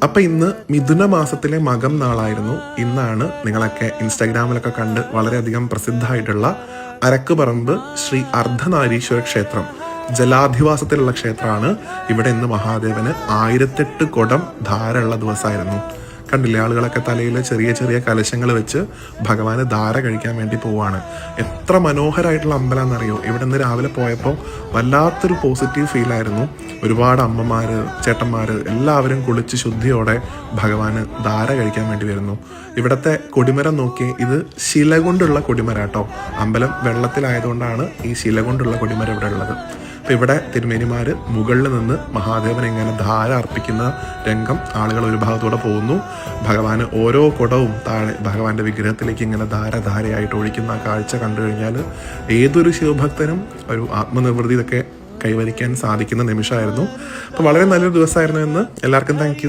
അപ്പം ഇന്ന് മിഥുന മാസത്തിലെ മകം നാളായിരുന്നു. ഇന്നാണ് നിങ്ങളൊക്കെ ഇൻസ്റ്റാഗ്രാമിലൊക്കെ കണ്ട് വളരെയധികം പ്രസിദ്ധമായിട്ടുള്ള അരക്കുപറമ്പ് ശ്രീ അർദ്ധനാരീശ്വര ക്ഷേത്രം, ജലാധിവാസത്തിലുള്ള ക്ഷേത്രമാണ്. ഇവിടെ ഇന്ന് മഹാദേവന് 1008 കുടം ധാരമുള്ള ദിവസമായിരുന്നു. കണ്ടില്ലേ, ആളുകളൊക്കെ തലയിൽ ചെറിയ ചെറിയ കലശങ്ങൾ വെച്ച് ഭഗവാന് ധാര കഴിക്കാൻ വേണ്ടി പോവാണ്. എത്ര മനോഹരമായിട്ടുള്ള അമ്പലമാണെന്നറിയോ. ഇവിടെ നിന്ന് രാവിലെ പോയപ്പോൾ വല്ലാത്തൊരു പോസിറ്റീവ് ഫീലായിരുന്നു. ഒരുപാട് അമ്മമാർ, ചേട്ടന്മാർ എല്ലാവരും കുളിച്ച് ശുദ്ധിയോടെ ഭഗവാന് ധാര കഴിക്കാൻ വേണ്ടി വരുന്നു. ഇവിടുത്തെ കൊടിമരം നോക്കി, ഇത് ശില കൊണ്ടുള്ള കൊടിമരാട്ടോ. അമ്പലം വെള്ളത്തിലായതുകൊണ്ടാണ് ഈ ശില കൊണ്ടുള്ള കൊടിമരം ഇവിടെ ഉള്ളത്. അപ്പം ഇവിടെ തിരുമേനിമാർ മുകളിൽ നിന്ന് മഹാദേവനെ ഇങ്ങനെ ധാര അർപ്പിക്കുന്ന രംഗം ആളുകൾ ഒരു ഭാഗത്തൂടെ പോകുന്നു. ഭഗവാന് ഓരോ കുടവും താഴെ ഭഗവാന്റെ വിഗ്രഹത്തിലേക്ക് ഇങ്ങനെ ധാരയായിട്ട് ഒഴിക്കുന്ന ആ കാഴ്ച കണ്ടു കഴിഞ്ഞാൽ ഏതൊരു ശിവഭക്തനും ഒരു ആത്മനിർവൃതി ഇതൊക്കെ കൈവരിക്കാൻ സാധിക്കുന്ന നിമിഷമായിരുന്നു. അപ്പോൾ വളരെ നല്ലൊരു ദിവസമായിരുന്നു എന്ന്. എല്ലാവർക്കും താങ്ക് യു.